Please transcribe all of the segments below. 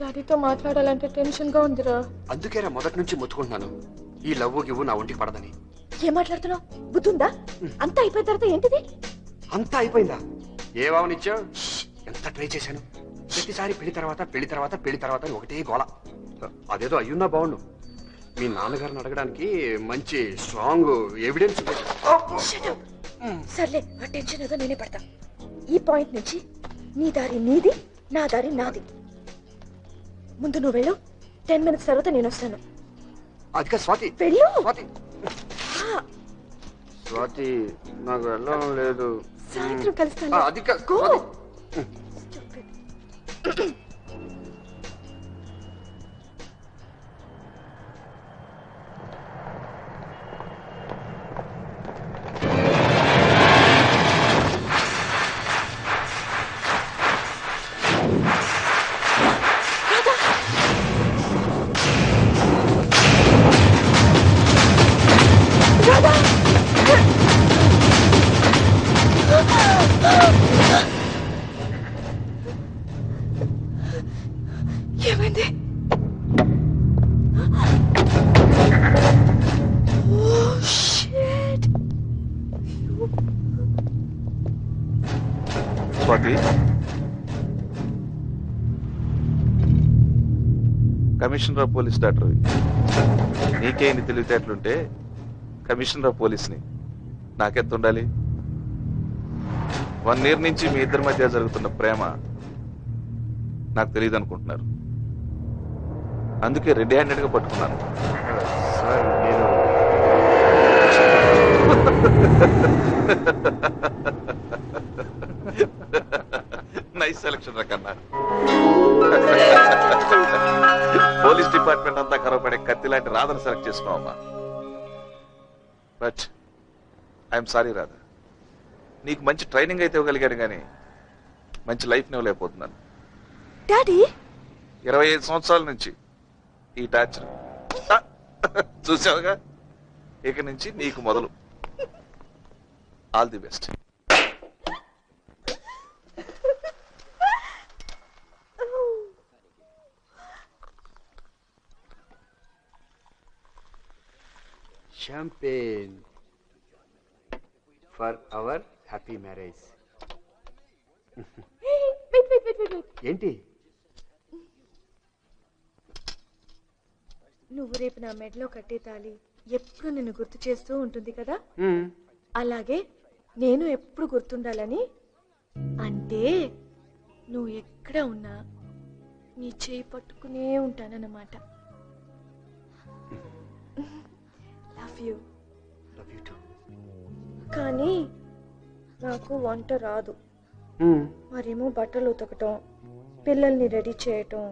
డాడీతో మాట్లాడాలంటే టెన్షన్ గా ఉందిరా. అందుకేరా మొదటి నుంచి మొత్తుకుంటున్నాను, ఈ లవ్ గివ్వు నా ఒంటికి పడదని. ఏం మాట్లాడుతున్నావు? బుద్ధుందా? అంతా అయిపోయిన తర్వాత ఏంటిది? అంతా అయిపోయిందా? ఏ వావనిచ్చా? ఎంత ట్రై చేశాను, ప్రతిసారి పెళ్లి తర్వాత అని ఒకటే గోల. అదేదో అయ్యున్నా బాగుండు. మీ నాన్నగారిని అడగడానికి మంచి స్ట్రాంగ్ ఎవిడెన్స్. సర్లే, ఆ టెన్షన్ ఏదో నేనే పడతా. ఈ పాయింట్ నుంచి నీ దారి నీది, నా దారి నాది. ముందు నువ్వు వెళ్ళు, 10 minutes తర్వాత నేను వస్తాను. అదిగా స్వాతి, వెళ్ళు. స్వాతి నాకు వెళ్ళడం లేదు. సాయంత్రం కలుస్తాను. అదిగా ఏమైంది? Swathi, commissioner of police doctor, నీకే ఇన్ని తెలివితేటలుంటే కమిషనర్ ఆఫ్ పోలీస్ని నాకెంత ఉండాలి? 1 year నుంచి మీ ఇద్దరి మధ్య జరుగుతున్న ప్రేమ నాకు తెలియదు అనుకుంటున్నారు. అందుకే రెడీ హ్యాండెడ్గా పట్టుకున్నాను. సార్ నేను నైస్ సెలక్షన్ రకన్నా. పోలీస్ డిపార్ట్మెంట్ అంతా కరవపడే కత్తి లాంటి రాధను సెలెక్ట్ చేసుకున్నావమ్మా. బట్ ఐఎమ్ సారీ రాధా, నీకు మంచి ట్రైనింగ్ అయితే ఇవ్వగలిగాను కానీ మంచి లైఫ్ని ఇవ్వలేకపోతున్నాను. డాడీ, 25 సంవత్సరాల నుంచి ఈ టార్చర్ చూసావుగా, ఇక నుంచి నీకు మొదలు. All the best. champagne for our happy marriage. wait. ఏంటి? నువ్వు రేపు నా మెడలో కట్టే తాళి ఎప్పుడు నిన్ను గుర్తు చేస్తూ ఉంటుంది కదా, అలాగే నేను ఎప్పుడు గుర్తుండాలని. అంటే నువ్వు ఎక్కడ ఉన్నా నీ చేయి పట్టుకునే ఉంటానన్నమాట. Love you. కానీ నాకు వంట రాదు. మరేమో బట్టలు ఉతకటం, పిల్లల్ని రెడీ చేయటం,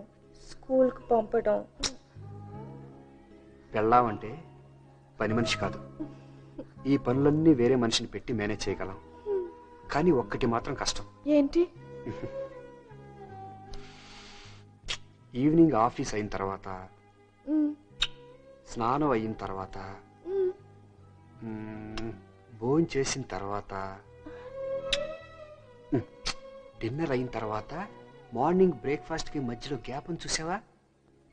స్కూల్కి పంపడం. పెళ్ళామంటే పని మనిషి కాదు. ఈ పనులన్నీ వేరే మనిషిని పెట్టి మేనేజ్ చేయగలం. కానీ ఒక్కటి మాత్రం కష్టం. ఏంటి? ఈవినింగ్ ఆఫీస్ అయిన తర్వాత, స్నానం అయిన తర్వాత, భోజనం చేసిన తర్వాత, డిన్నర్ అయిన తర్వాత, మార్నింగ్ బ్రేక్ఫాస్ట్ కి మధ్యలో గ్యాప్ అని చూసావా,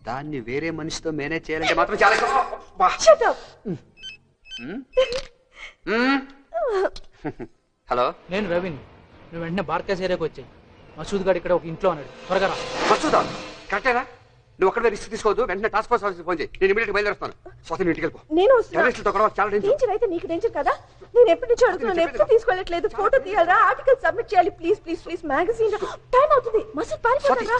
దాన్ని వేరే మనిషితో మేనేజ్ చేయాలంటే మాత్రం చాలా. హలో, నేను రవిని. నువ్వు వెంటనే భారతదేశ ఏరియాకి వచ్చాయి. మసూద్ గారు ఇక్కడ ఒక ఇంట్లో అన్నాడు. త్వరగా రా. మసూదా? కరెక్టేనా? నువ్వు ఒక్కడే రిస్క్ తీసుకోవద్దు. వెంటనే టాస్క్ ఫోర్స్ ఆఫీస్కి ఫోన్ చేయి. నేను ఇమీడియట్ బయలుదేరుస్తాను. స్వాతి, నువ్వు ఇంటికి వెళ్ళిపో. నేను చాలా డేంజర్ అయితే నీకు డేంజర్ కదా. నేను ఎప్పటి నుంచి అడుగుతున్నాను, ఎప్పుడు తీసుకోవట్లేదు. ఫోటో తీయాలరా, ఆర్టికల్ సబ్మిట్ చేయాలి. Please please please, magazine time అవుతుంది. మసూద్ పారిపోతారా?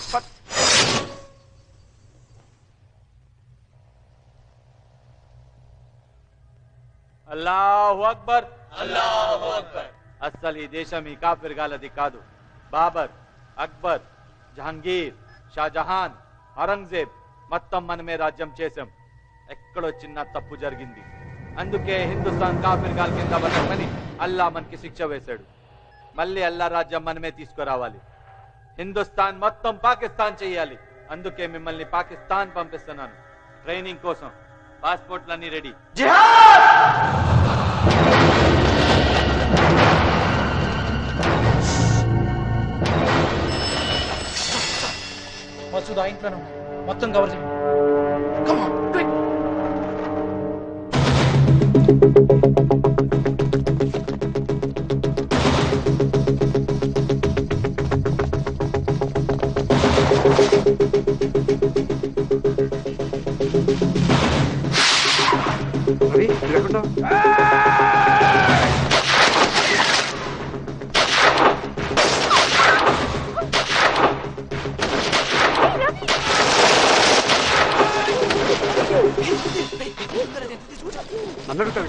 అల్లాహు అక్బర్, అల్లాహు అక్బర్. అస్సలు ఈ దేశం ఈ కాఫిర్ గాలది కాదు. బాబర్, అక్బర్, జహాంగీర్, షాజహాన్, ఔరంగజేబ్ మొత్తం మనమే రాజ్యం చేశాం. ఎక్కడో చిన్న తప్పు జరిగింది. అందుకే హిందుస్థాన్ కాఫిర్ గాల్ కింద బతకమని అల్లా మనకి శిక్ష వేశాడు. మళ్ళీ అల్లా రాజ్యం మనమే తీసుకురావాలి. హిందుస్థాన్ మొత్తం పాకిస్తాన్ చెయ్యాలి. అందుకే మిమ్మల్ని పాకిస్తాన్ పంపిస్తున్నాను ట్రైనింగ్ కోసం. పాస్పోర్ట్లన్నీ రెడీ. మసూద్ ఆ ఇంట్లోనే ఉన్నాడు. మొత్తం కవర్ చేయండి. Come on, quick. రవి నువ్వు ఎక్కడున్నావు? నన్ను అడుగుతావు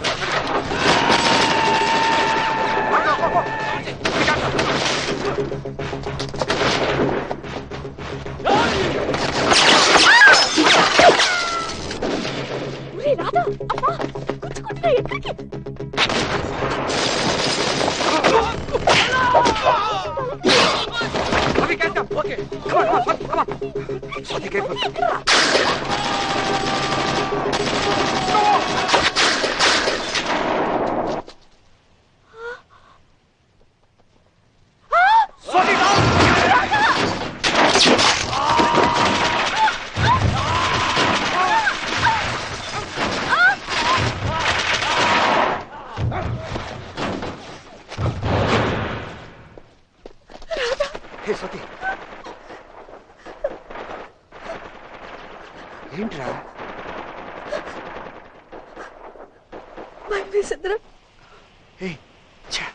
ఒరేయ్ రాధా, అమ్మా, గుచ్చుకుంటున్నా, ఎక్కడికి? స్వాతి కేర్ఫుల్. హే స్వాతి, ఏంట్రా? భయం వేసిందిరా. హే ఛా,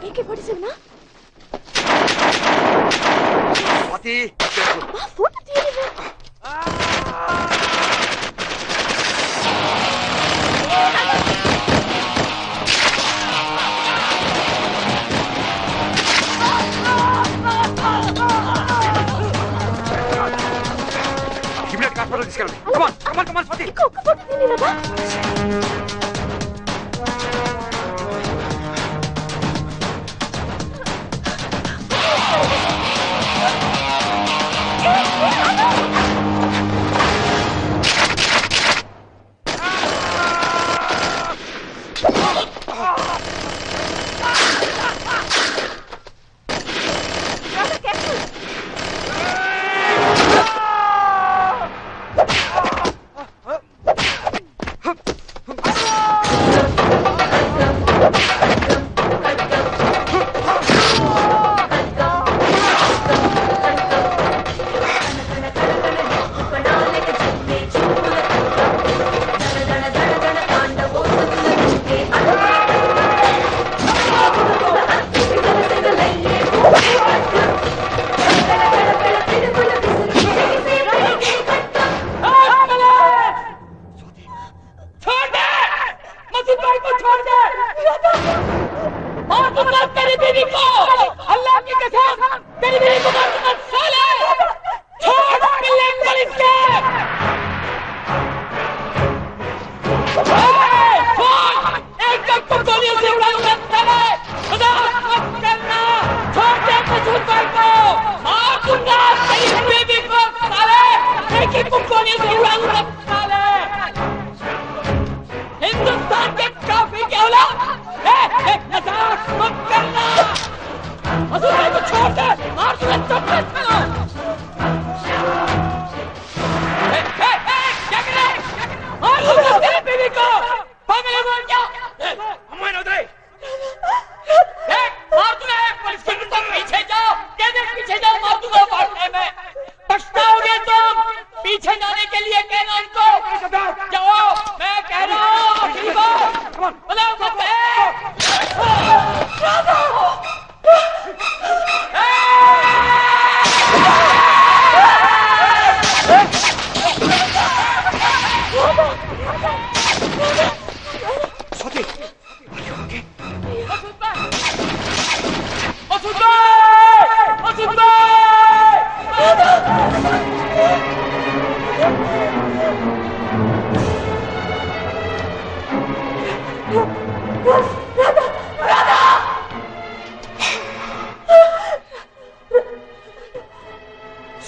AK-47 స్వాతి కేర్ఫుల్. ఫోటో తీయలేవు. ఇమీడియట్ హాస్పిటల్ తీసుకెళ్ళండి. Come on come on come on Swati. ఒక్క ఫోటో తీయలేదా?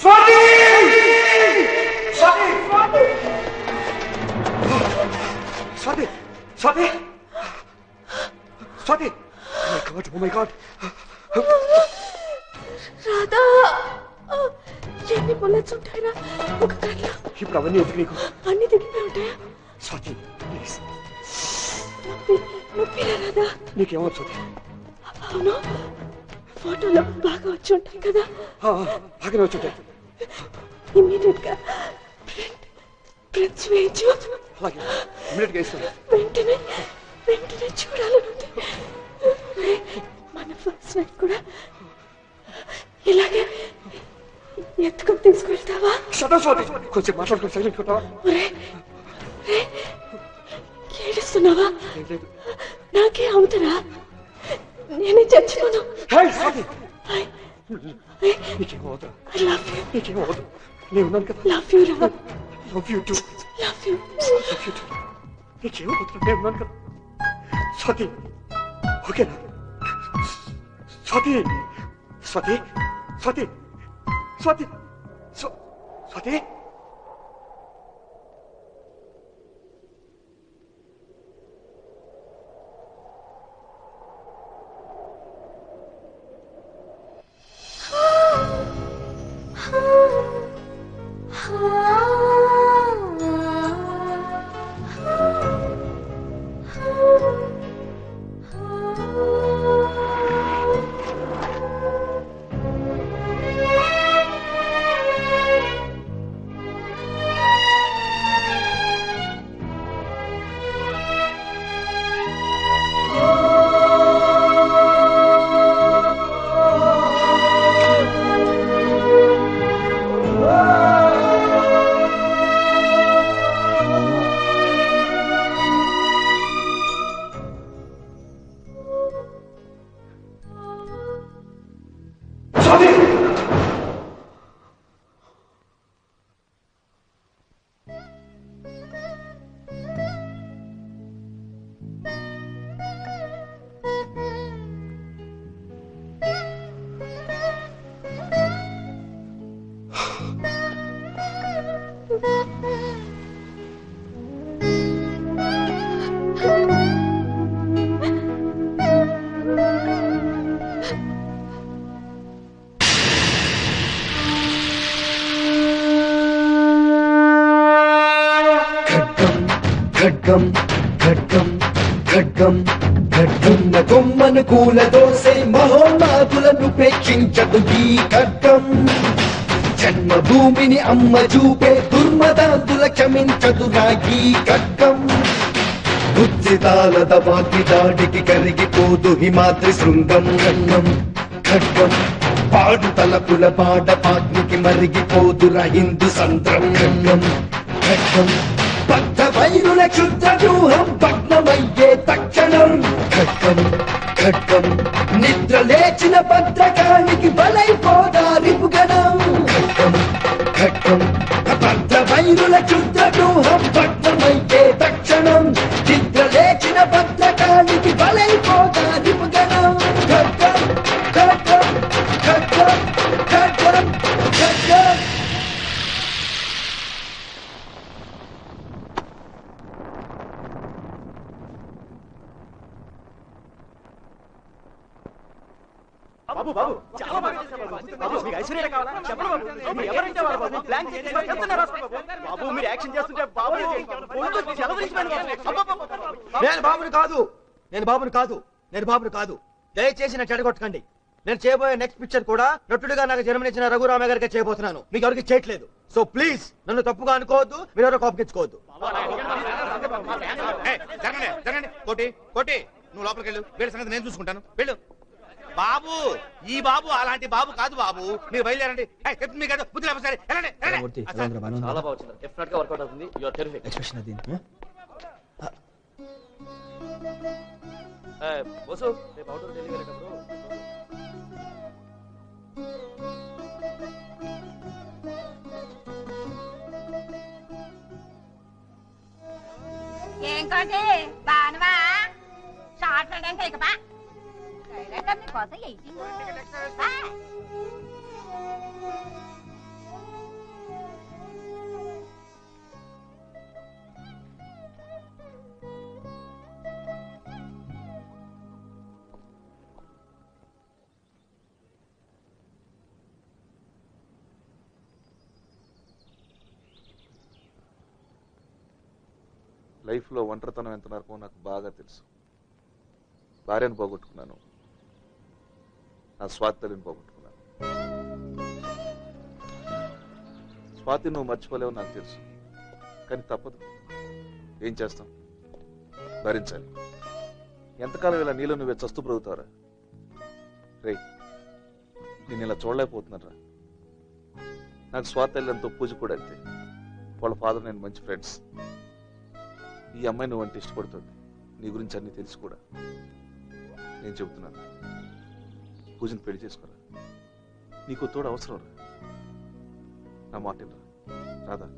Swati Swati Swati oh my god Radha ఎన్ని బుల్లెట్స్ ఉంటాయిరా ఒక గన్లో? ఇప్పుడు అవన్నీ ఎందుకు నీకు? అన్ని దిగిపోయి ఉంటాయా? స్వాతి ప్లీజ్. నొప్పిరా రాధా? నీకేమో స్వాతి? అవును, ఫోటోలో బాగా వచ్చి ఉంటాయి కదా? బాగానే వచ్చుంటాయి. ఇమ్మీడియట్ గా ప్రింట్స్ వేయించు. అలాగే ఇమ్మీడియట్ గా ఇస్తాను. వెంటనే చూడాలనుంది. మన ఫస్ట్ నైట్ కూడా ఇలాగే ఎత్తుకొని తీసుకెళ్తావా? స్వాతి కొంచెం మాట్లాడుకుని సైలెంట్ ఉంటావా? ఏడుస్తున్నావా? నాకే అవుతారా? నేనే చచ్చిపోను. నీకేమవుతా? I love you. నీకేమవుతా? నేను ఉన్నాను కదా. Love you, Ram. Love you too. Love you. Love you too. నీకేమవుతా? నేను ఉన్నాను కదా. స్వాతి ఓకేనా? స్వాతి స్వాతి స్వాతి స్వాతి స్వాతి ఖడ్గం ఖడ్గం ఖడ్గం ఖడ్గం కొమ్మను కూల దోసే మహోన్మాదులను ప్రేక్షించదు ఈ ఖడ్గం. జన్మభూమిని అమ్మ చూపే దుర్మదాంతుల క్షమించదు రాగి ఖడ్గం. ఉచితాలద బాకి దాడికి కరిగిపోదు హిమాద్రి శృంగం. ఖడ్గం ఖడ్గం పాడు తలపుల పాడ పాగ్నికి మరిగిపోదురా హిందూ సంద్రం. ఖడ్గం ఖడ్గం బద్ధ వైరుల క్షుద్ర వ్యూహం భగ్నమయ్యే తక్షణం. ఖడ్గం ఖడ్గం నిద్ర లేచిన భద్రకానికి బలైపోదా రిపుగణం. ఖడ్గం ఖడ్గం బద్ధ వైరుల క్షుద్ర వ్యూహం భగ్నమయ్యే తక్షణం. నిద్ర లేచిన భద్రకానికి బలైపోదా రిపుగణం. ఖడ్గం ఖడ్గం ఖడ్గం ఖడ్గం ఖడ్గం. బాబు బాబు చాలా బాగా చేశారు బాబు. మీకు ఐశ్వర్య కావాలా? చెప్పండి బాబు. మీరు ఎవరంటే వాళ్ళు బాబు. ప్లాన్ చేసి చెప్తున్నారు బాబు. మీరు యాక్షన్ చేస్తుంటే బాబు నేను బాబుని కాదు. దయచేసి నా చెడగొట్టకండి. నేను చేయబోయే నెక్స్ట్ పిక్చర్ కూడా నటుడిగా నాకు జన్మనిచ్చిన రఘురామయ్య గారికి చేయబోతున్నాను. మీకు ఎవరికి చేయట్లేదు. సో ప్లీజ్ నన్ను తప్పుగా అనుకోవద్దు, మీరు ఎవరో కోపగించుకోవద్దు. కోటి కోటి నువ్వు లోపలికి వెళ్ళు. వీళ్ళ సంగతి నేను చూసుకుంటాను. వెళ్ళు బాబు. ఈ బాబు అలాంటి బాబు కాదు బాబు. మీరు బయలుదేరండి. బుద్ధి లేకపోతే సరే చాలా బాగా వచ్చింది. డెఫినెట్ గా వర్కౌట్ అవుతుంది. You are terrific. ఎక్స్ప్రెషన్ అది బోసు రేపు అవుట్డోర్ ఢిల్లీ వెళ్ళేటప్పుడు ఏం కోటి బానవా షార్ట్ అంటే ఇక బా కోసం ఎయిటింగ్ లైఫ్లో ఒంటరితనం ఎంత నరకమో నాకు బాగా తెలుసు. భార్యను పోగొట్టుకున్నాను, నా స్వాతిని పోగొట్టుకున్నాను. స్వాతి నువ్వు మర్చిపోలేవు నాకు తెలుసు, కానీ తప్పదు. ఏం చేస్తాం, భరించాలి. ఎంతకాలం ఇలా నీలో నువ్వే చస్తూ బ్రతుకుతావురా? రే, నేను ఇలా చూడలేకపోతున్నారా? నాకు స్వాతల్యంతో పూజ కూడా అంతే. వాళ్ళ ఫాదర్ నేను మంచి ఫ్రెండ్స్. ఈ అమ్మాయి నువ్వు అంటే ఇష్టపడుతుంది, నీ గురించి అన్నీ తెలిసి కూడా. నేను చెబుతున్నాను, పూజను పెళ్లి చేసుకోరా. నీకు తోడు అవసరం రా. నా మాట రాదా?